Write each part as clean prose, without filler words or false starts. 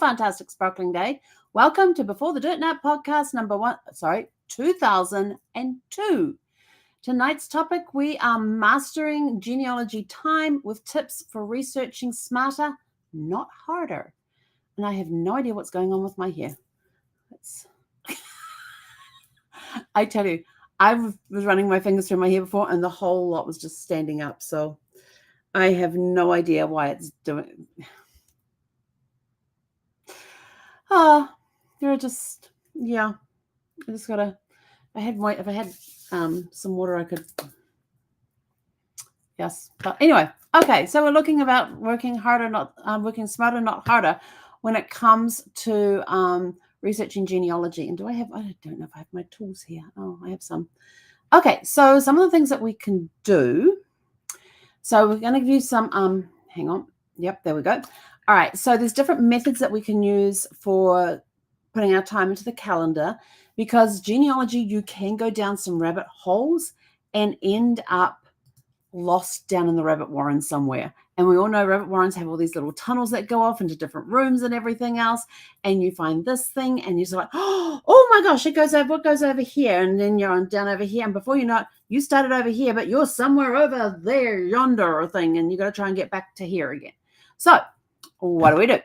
fantastic sparkling day. Welcome to Before the Dirt Nap podcast 2002. Tonight's topic, we are mastering genealogy time with tips for researching smarter, not harder. And I have no idea what's going on with my hair. I tell you, I was running my fingers through my hair before and the whole lot was just standing up. So I have no idea why it's doing. They're just, yeah. I just gotta. If I had some water, I could. Yes, but anyway, okay. So we're looking about working smarter, not harder, when it comes to researching genealogy. And I don't know if I have my tools here. Oh, I have some. Okay, so some of the things that we can do. So we're going to give you some. Hang on. Yep, there we go. All right. So there's different methods that we can use for putting our time into the calendar, because genealogy, you can go down some rabbit holes and end up lost down in the rabbit warren somewhere. And we all know rabbit warrens have all these little tunnels that go off into different rooms and everything else. And you find this thing and you're sort of like, oh my gosh, what goes over here? And then you're down over here. And before you know it, you started over here, but you're somewhere over there, yonder thing. And you got to try and get back to here again. So what do we do?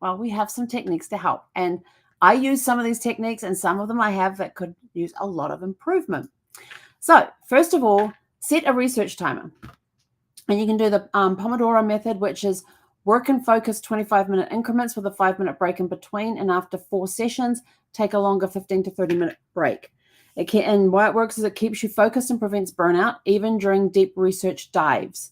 Well, we have some techniques to help. And I use some of these techniques, and some of them I have that could use a lot of improvement. So first of all, set a research timer. And you can do the Pomodoro method, which is work and focus 25-minute increments with a 5-minute break in between. And after 4 sessions, take a longer 15 to 30-minute break. And why it works is it keeps you focused and prevents burnout, even during deep research dives.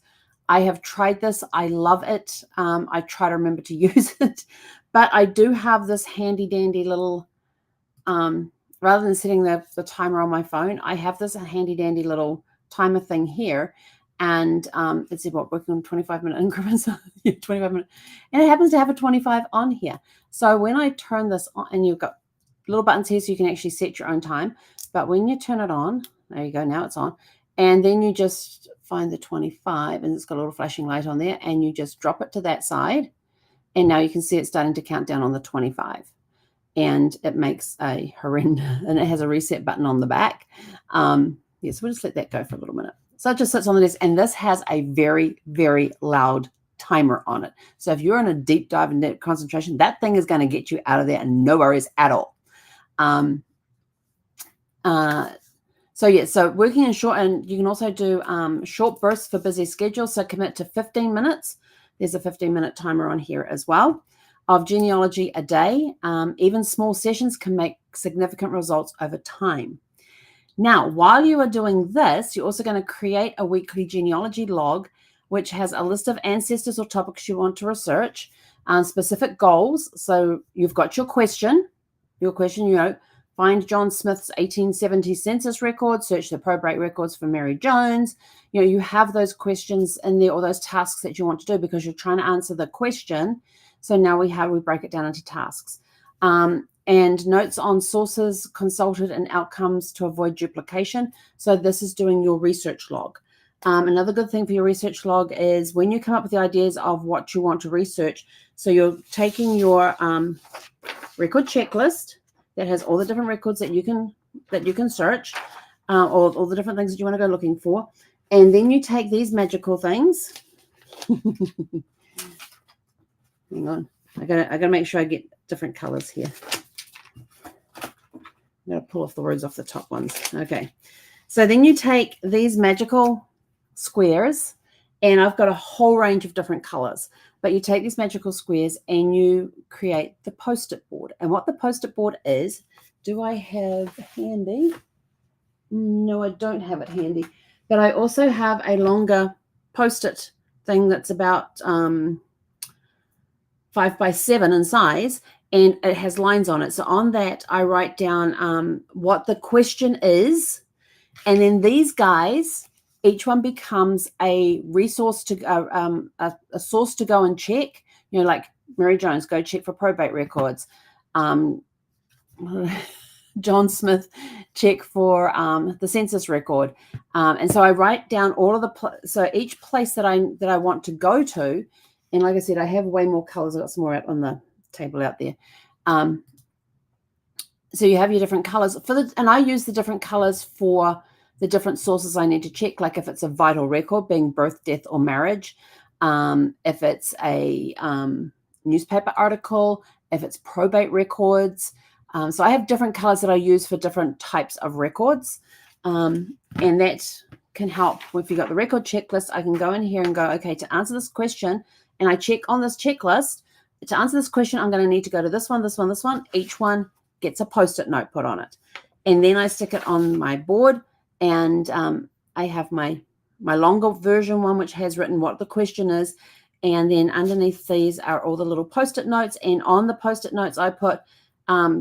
I have tried this. I love it. I try to remember to use it. But I do have this handy dandy little, rather than setting the timer on my phone, I have this handy dandy little timer thing here. And it's about working on 25-minute increments, 25 minutes. And it happens to have a 25 on here. So when I turn this on, and you've got little buttons here so you can actually set your own time. But when you turn it on, there you go, now it's on. And then you just find the 25, and it's got a little flashing light on there, and you just drop it to that side. And now you can see it's starting to count down on the 25. And it makes a horrendous, and it has a reset button on the back. Yes, we'll just let that go for a little minute. So it just sits on the desk, and this has a very, very loud timer on it. So if you're in a deep dive and deep concentration, that thing is going to get you out of there, and no worries at all. So working in short, and you can also do short bursts for busy schedules. So commit to 15 minutes. There's a 15-minute timer on here as well of genealogy a day. Even small sessions can make significant results over time. Now, while you are doing this, you're also going to create a weekly genealogy log, which has a list of ancestors or topics you want to research, specific goals. So you've got your question, find John Smith's 1870 census record, search the probate records for Mary Jones. You have those questions in there, or those tasks that you want to do, because you're trying to answer the question. So now we break it down into tasks. And notes on sources consulted and outcomes to avoid duplication. So this is doing your research log. Another good thing for your research log is when you come up with the ideas of what you want to research. So you're taking your record checklist that has all the different records that you can search, or all the different things that you want to go looking for. And then you take these magical things. Hang on. I gotta make sure I get different colors here. I'm going to pull off the words off the top ones. Okay. So then you take these magical squares, and I've got a whole range of different colors, but you take these magical squares and you create the Post-it board. And what the Post-it board is, do I have handy? No, I don't have it handy, but I also have a longer Post-it thing that's about 5 by 7 in size. And it has lines on it. So on that, I write down what the question is. And then these guys, each one becomes a resource to a source to go and check. Like Mary Jones, go check for probate records. John Smith, check for the census record. And so I write down all of so each place that I want to go to. And like I said, I have way more colors. I've got some more out on the table out there. So you have your different colors and I use the different colors for the different sources I need to check, like if it's a vital record, being birth, death, or marriage, if it's a newspaper article, if it's probate records. So I have different colors that I use for different types of records, and that can help. If you've got the record checklist, I can go in here and go, okay, to answer this question, and I check on this checklist, to answer this question, I'm going to need to go to this one, this one, this one. Each one gets a Post-it note put on it. And then I stick it on my board, and I have my longer version one, which has written what the question is. And then underneath these are all the little Post-it notes. And on the Post-it notes, I put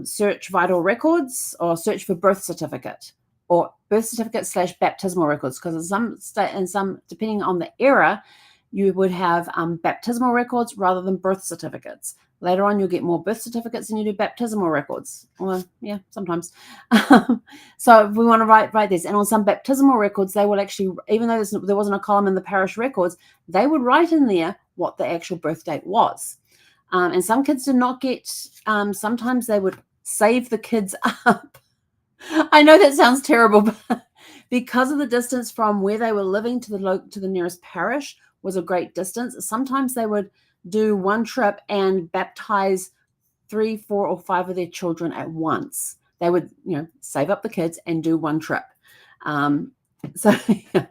search vital records or search for birth certificate or birth certificate / baptismal records. Because in some, depending on the era, you would have baptismal records rather than birth certificates. Later on, you'll get more birth certificates than you do baptismal records. Well, yeah, sometimes. So we want to write this. And on some baptismal records, they will actually, even though there wasn't a column in the parish records, they would write in there what the actual birth date was. And some kids did not get, sometimes they would save the kids up. I know that sounds terrible, but because of the distance from where they were living to the nearest parish was a great distance, sometimes they would do one trip and baptize 3, 4, or 5 of their children at once. They would, save up the kids and do one trip. So yeah,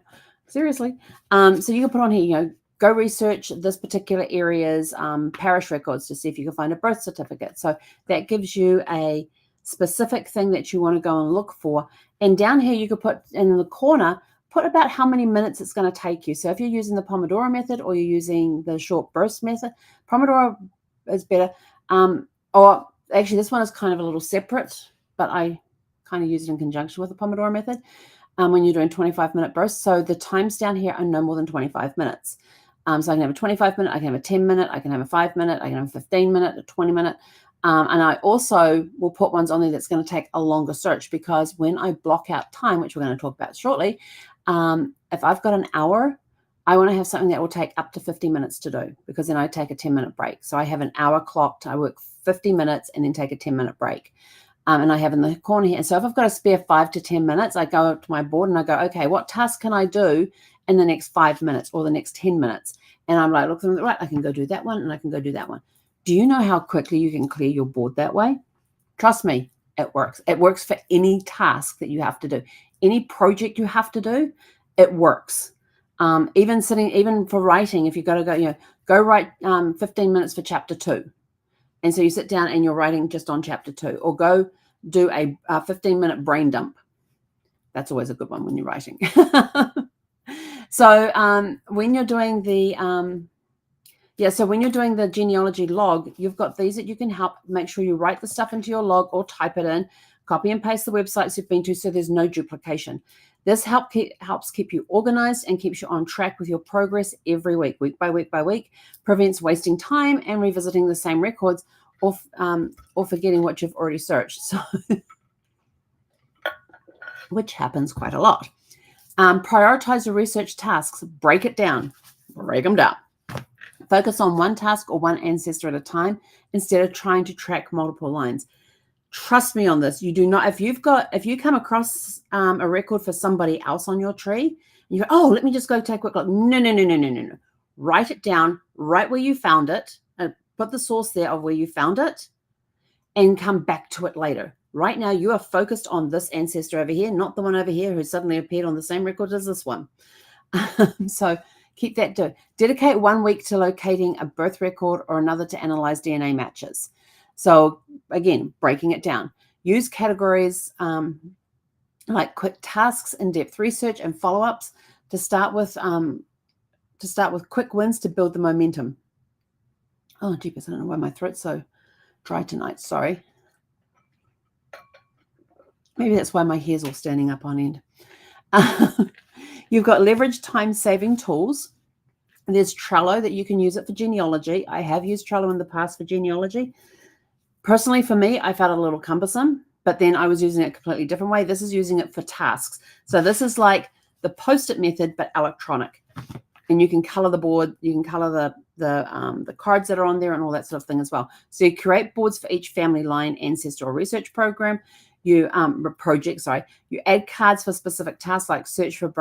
seriously. So you can put on here, go research this particular area's parish records to see if you can find a birth certificate. So that gives you a specific thing that you want to go and look for. And down here, you could put in the corner, put about how many minutes it's going to take you. So if you're using the Pomodoro method or you're using the short burst method, Pomodoro is better. Or actually, this one is kind of a little separate, but I kind of use it in conjunction with the Pomodoro method when you're doing 25-minute bursts. So the times down here are no more than 25 minutes. So I can have a 25-minute, I can have a 10-minute, I can have a 5-minute, I can have a 15-minute, a 20-minute. And I also will put ones on there that's going to take a longer search, because when I block out time, which we're going to talk about shortly, if I've got an hour, I want to have something that will take up to 50 minutes to do, because then I take a 10-minute break. So I have an hour clocked. I work 50 minutes and then take a 10-minute break. And I have in the corner here. And so if I've got a spare 5 to 10 minutes, I go up to my board and I go, okay, what task can I do in the next 5 minutes or the next 10 minutes? And I'm like, look, right, I can go do that one and I can go do that one. Do you know how quickly you can clear your board that way? Trust me, it works. It works for any task that you have to do. Any project you have to do, it works. Even for writing, if you've got to go write 15 minutes for chapter 2. And so you sit down and you're writing just on chapter 2, or go do a 15-minute brain dump. That's always a good one when you're writing. So when you're doing the when you're doing the genealogy log, you've got these that you can help make sure you write the stuff into your log or type it in, copy and paste the websites you've been to so there's no duplication. This helps keep you organized and keeps you on track with your progress every week by week, prevents wasting time and revisiting the same records or forgetting what you've already searched. So, which happens quite a lot. Prioritize your research tasks. Break them down. Focus on one task or one ancestor at a time instead of trying to track multiple lines. Trust me on this. You do not, if you come across a record for somebody else on your tree, and you go, oh, let me just go take a quick look. No. Write it down right where you found it. Put the source there of where you found it and come back to it later. Right now, you are focused on this ancestor over here, not the one over here who suddenly appeared on the same record as this one. So keep that doing. Dedicate 1 week to locating a birth record or another to analyze DNA matches. So again, breaking it down. Use categories like quick tasks, in-depth research, and follow-ups to start with quick wins to build the momentum. Oh, jeepers, I don't know why my throat's so dry tonight. Sorry. Maybe that's why my hair's all standing up on end. You've got leverage time-saving tools. There's Trello that you can use it for genealogy. I have used Trello in the past for genealogy. Personally, for me, I found it a little cumbersome, but then I was using it a completely different way. This is using it for tasks. So this is like the Post-it method, but electronic. and you can color the board, you can color the cards that are on there and all that sort of thing as well. So you create boards for each family line, ancestral research program. You you add cards for specific tasks like search for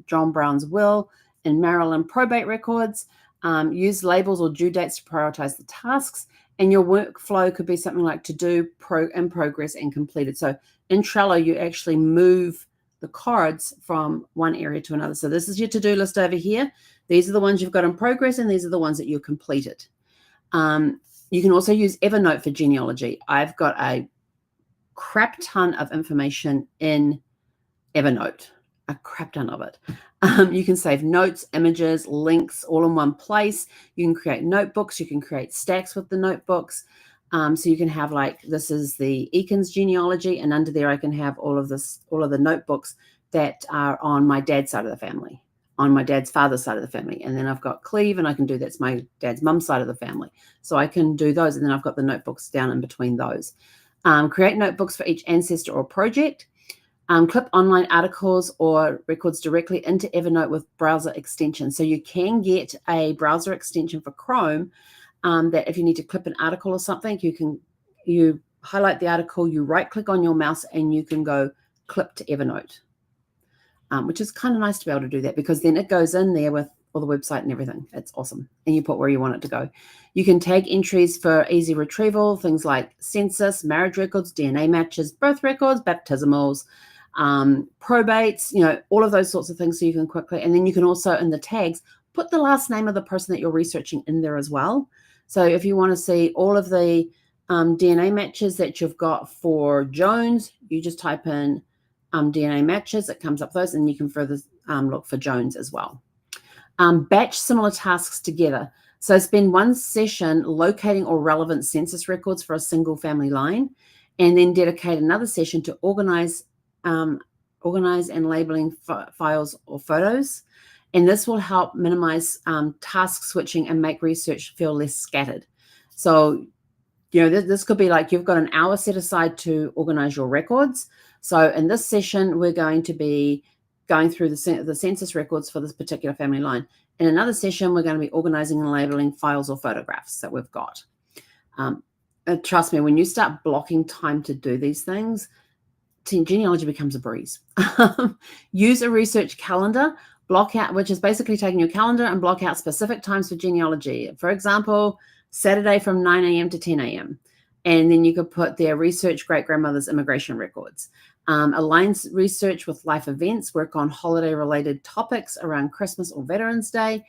John Brown's will and Maryland probate records. Use labels or due dates to prioritize the tasks. And your workflow could be something like to do, in progress, and completed. So in Trello, you actually move the cards from one area to another. So this is your to-do list over here. These are the ones you've got in progress, and these are the ones that you've completed. You can also use Evernote for genealogy. I've got a crap ton of information in Evernote, a crap ton of it. You can save notes, images, links all in one place. You can create notebooks. You can create stacks with the notebooks. So you can have this is the Eakins genealogy, and under there I can have all of the notebooks that are on my dad's side of the family, on my dad's father's side of the family. And then I've got Cleve, and I can do that's my dad's mum's side of the family. So I can do those, and then I've got the notebooks down in between those. Create notebooks for each ancestor or project. Clip online articles or records directly into Evernote with browser extension. So you can get a browser extension for Chrome that if you need to clip an article or something, you highlight the article, you right click on your mouse, and you can go clip to Evernote, which is kind of nice to be able to do that, because then it goes in there with all the website and everything. It's awesome. And you put where you want it to go. You can tag entries for easy retrieval, things like census, marriage records, DNA matches, birth records, baptismals, probates, all of those sorts of things, so you can quickly, and then you can also in the tags put the last name of the person that you're researching in there as well. So if you want to see all of the DNA matches that you've got for Jones, you just type in DNA matches, it comes up those, and you can further look for Jones as well. Batch similar tasks together. So spend one session locating all relevant census records for a single family line, and then dedicate another session to organize and labeling files or photos. And this will help minimize task switching and make research feel less scattered. So, this could be like you've got an hour set aside to organize your records. So in this session, we're going to be going through the census records for this particular family line. In another session, we're going to be organizing and labeling files or photographs that we've got. Trust me, when you start blocking time to do these things, genealogy becomes a breeze. Use a research calendar, block out, which is basically taking your calendar and block out specific times for genealogy. For example, Saturday from 9 a.m. to 10 a.m. And then you could put their research great-grandmother's immigration records. Align research with life events, work on holiday-related topics around Christmas or Veterans Day,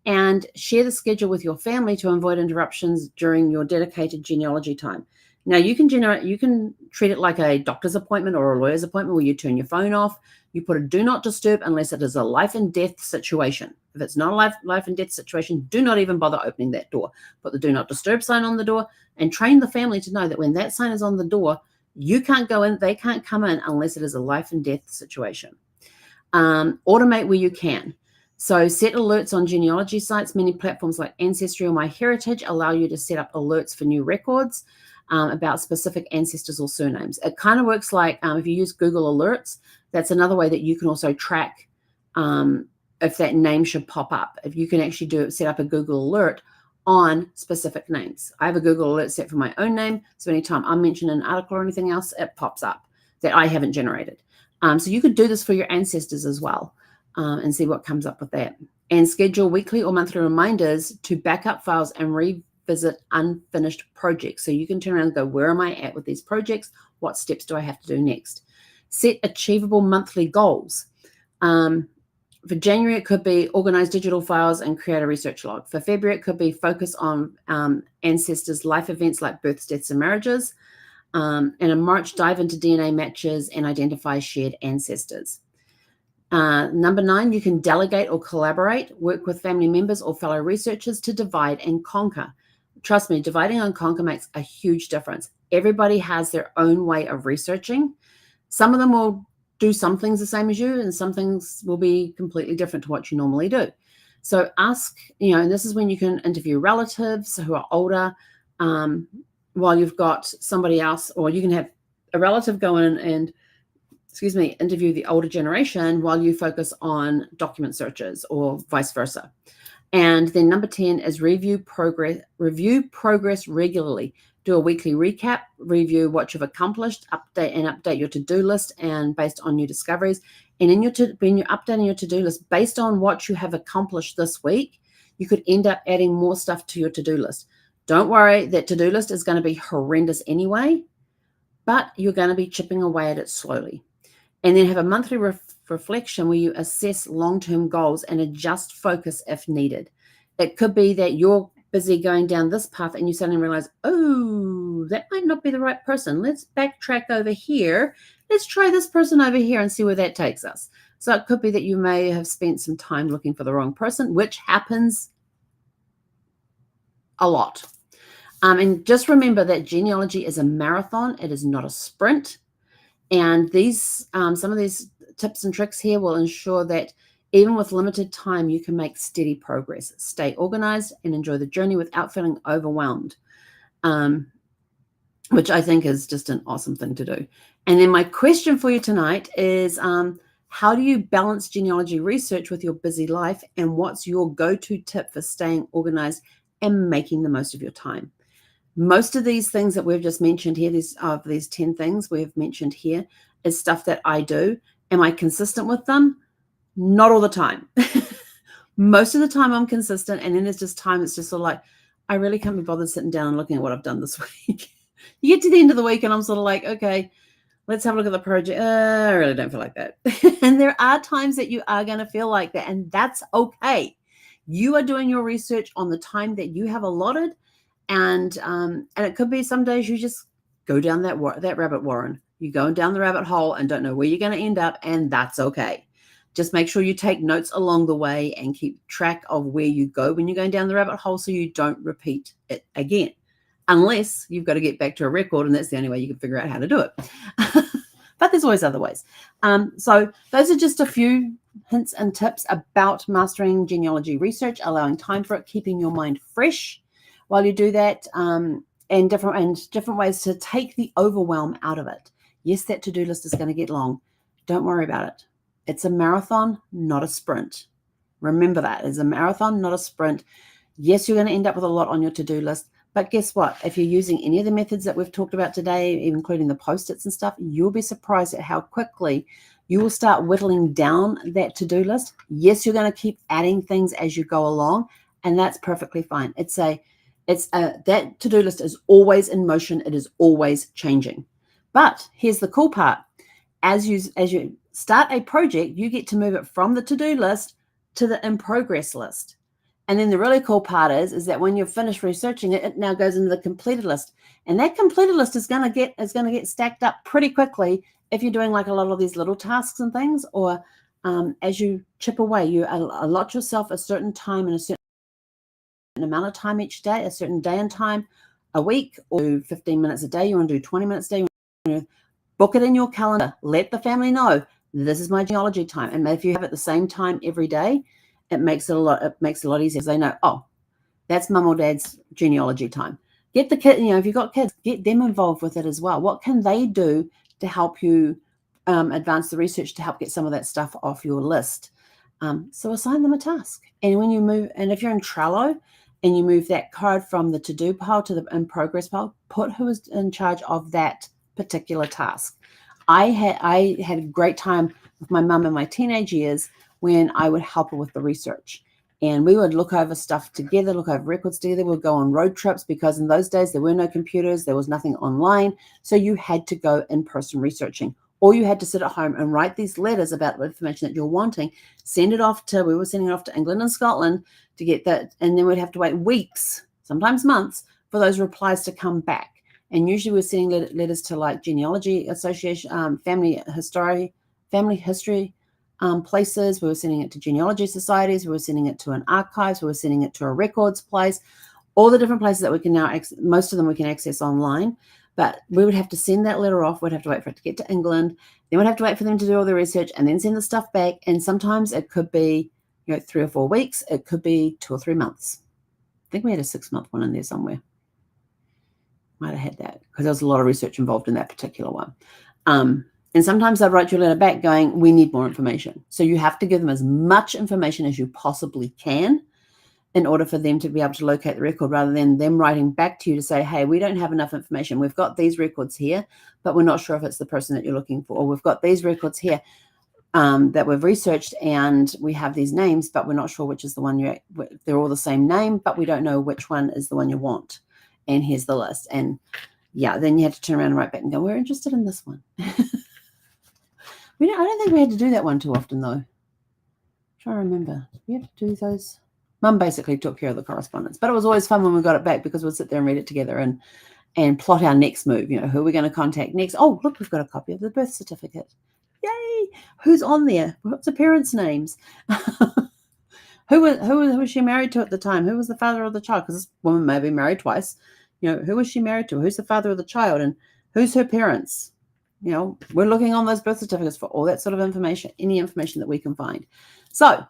and share the schedule with your family to avoid interruptions during your dedicated genealogy time. Now, you can treat it like a doctor's appointment or a lawyer's appointment where you turn your phone off. You put a do not disturb unless it is a life and death situation. If it's not a life and death situation, do not even bother opening that door. Put the do not disturb sign on the door and train the family to know that when that sign is on the door, you can't go in, they can't come in unless it is a life and death situation. Automate where you can. So set alerts on genealogy sites. Many platforms like Ancestry or MyHeritage allow you to set up alerts for new records about specific ancestors or surnames. It kind of works like if you use Google Alerts, that's another way that you can also track if that name should pop up. If you can actually set up a Google Alert on specific names. I have a Google Alert set for my own name, so anytime I'm mentioning an article or anything else, it pops up that I haven't generated. So you could do this for your ancestors as well and see what comes up with that. And schedule weekly or monthly reminders to back up files and revisit unfinished projects. So you can turn around and go, where am I at with these projects? What steps do I have to do next? Set achievable monthly goals. For January, it could be organize digital files and create a research log. For February, it could be focus on ancestors' life events like births, deaths, and marriages. And in March, dive into DNA matches and identify shared ancestors. Number 9, you can delegate or collaborate, work with family members or fellow researchers to divide and conquer. Trust me, dividing and conquer makes a huge difference. Everybody has their own way of researching. Some of them will do some things the same as you, and some things will be completely different to what you normally do. So ask, and this is when you can interview relatives who are older while you've got somebody else, or you can have a relative go in and interview the older generation while you focus on document searches or vice versa. And then number 10 is review progress regularly. Do a weekly recap, review what you've accomplished, update your to-do list and based on new discoveries. And when you're updating your to-do list based on what you have accomplished this week, you could end up adding more stuff to your to-do list. Don't worry, that to-do list is going to be horrendous anyway, but you're going to be chipping away at it slowly. And then have a monthly reflection where you assess long-term goals and adjust focus if needed. It could be that you're busy going down this path and you suddenly realize, oh, that might not be the right person. Let's backtrack over here. Let's try this person over here and see where that takes us. So it could be that you may have spent some time looking for the wrong person, which happens a lot. And just remember that genealogy is a marathon. It is not a sprint. And these, some of these tips and tricks here will ensure that even with limited time, you can make steady progress. Stay organized and enjoy the journey without feeling overwhelmed, which I think is just an awesome thing to do. And then my question for you tonight is, how do you balance genealogy research with your busy life? And what's your go-to tip for staying organized and making the most of your time? Most of these things that we've just mentioned here, these 10 things we've mentioned here, is stuff that I do. Am I consistent with them? Not all the time. Most of the time I'm consistent, and then there's just time it's just sort of like, I really can't be bothered sitting down and looking at what I've done this week. You get to the end of the week and I'm sort of like, okay, let's have a look at the project. I really don't feel like that. And there are times that you are going to feel like that, and that's okay. You are doing your research on the time that you have allotted. And it could be some days you just go down that rabbit warren. You go down the rabbit hole and don't know where you're going to end up, and that's okay. Just make sure you take notes along the way and keep track of where you go when you're going down the rabbit hole so you don't repeat it again. Unless you've got to get back to a record, and that's the only way you can figure out how to do it. But there's always other ways. So those are just a few hints and tips about mastering genealogy research, allowing time for it, keeping your mind fresh while you do that, and different ways to take the overwhelm out of it. Yes, that to-do list is going to get long. Don't worry about it. It's a marathon, not a sprint. Remember that. It's a marathon, not a sprint. Yes, you're going to end up with a lot on your to-do list, but guess what? If you're using any of the methods that we've talked about today, including the Post-its and stuff, you'll be surprised at how quickly you will start whittling down that to-do list. Yes, you're going to keep adding things as you go along, and that's perfectly fine. That to-do list is always in motion. It is always changing. But here's the cool part. As you start a project, you get to move it from the to-do list to the in-progress list. And then the really cool part is that when you're finished researching it, it now goes into the completed list. And that completed list is going to get stacked up pretty quickly if you're doing like a lot of these little tasks and things, or as you chip away, you allot yourself a certain time and a certain amount of time each day, a certain day and time a week, or 15 minutes a day. You want to do 20 minutes a day. You want to book it in your calendar. Let the family know this is my genealogy time. And if you have it the same time every day, it makes it a lot easier because they know, oh, that's mum or dad's genealogy time. Get the kid, if you've got kids, get them involved with it as well. What can they do to help you advance the research, to help get some of that stuff off your list? So assign them a task. And when you move, and if you're in Trello and you move that card from the to-do pile to the in-progress pile, put who is in charge of that particular task. I had a great time with my mum in my teenage years when I would help her with the research. And we would look over stuff together, look over records together. We'd go on road trips because in those days there were no computers, there was nothing online. So you had to go in person researching, or you had to sit at home and write these letters about the information that you're wanting, we were sending it off to England and Scotland to get that. And then we'd have to wait weeks, sometimes months, for those replies to come back. And usually we're sending letters to like Genealogy Association, family history places. We were sending it to genealogy societies. We were sending it to an archives. We were sending it to a records place. All the different places that we can now, most of them we can access online. But we would have to send that letter off. We'd have to wait for it to get to England. Then we'd have to wait for them to do all the research and then send the stuff back. And sometimes it could be 3 or 4 weeks. It could be 2 or 3 months. I think we had a 6-month one in there somewhere. Might have had that because there was a lot of research involved in that particular one. And sometimes they'll write you a letter back going, we need more information. So you have to give them as much information as you possibly can in order for them to be able to locate the record, rather than them writing back to you to say, hey, we don't have enough information. We've got these records here, but we're not sure if it's the person that you're looking for. Or we've got these records here that we've researched, and we have these names, but we're not sure which is the one they're all the same name, but we don't know which one is the one you want. And here's the list. And yeah, then you have to turn around and write back and go, we're interested in this one. I don't think we had to do that one too often, though. I'm trying to remember. Did we have to do those? Mum basically took care of the correspondence, but it was always fun when we got it back, because we'd sit there and read it together and plot our next move. Who are we going to contact next? Oh, look, we've got a copy of the birth certificate. Yay! Who's on there? What's the parents' names? Who was she married to at the time? Who was the father of the child? Because this woman may be married twice. Who was she married to? Who's the father of the child? And who's her parents? We're looking on those birth certificates for all that sort of information, any information that we can find. So,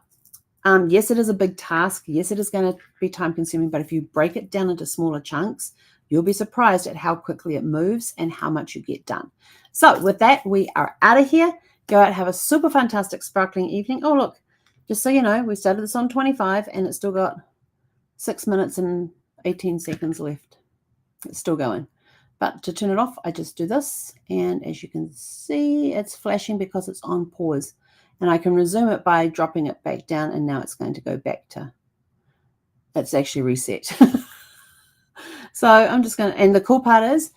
yes, it is a big task. Yes, it is going to be time consuming, but if you break it down into smaller chunks, you'll be surprised at how quickly it moves and how much you get done. So with that, we are out of here. Go out, have a super fantastic, sparkling evening. Oh, look, just so you know, we started this on 25 and it's still got 6 minutes and 18 seconds left. It's still going. But to turn it off, I just do this. And as you can see, it's flashing because it's on pause. And I can resume it by dropping it back down. And now it's going to go back to, it's actually reset. So I'm just going to, and the cool part is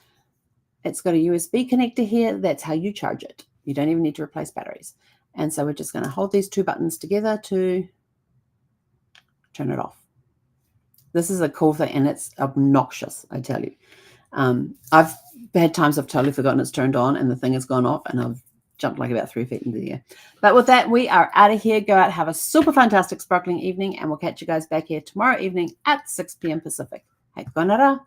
it's got a USB connector here. That's how you charge it. You don't even need to replace batteries. And so we're just going to hold these two buttons together to turn it off. This is a cool thing, and it's obnoxious, I tell you. I've had times I've totally forgotten it's turned on and the thing has gone off, and I've jumped like about 3 feet into the air. But with that, we are out of here. Go out, have a super fantastic, sparkling evening, and we'll catch you guys back here tomorrow evening at 6 p.m. Pacific. Hey, konara.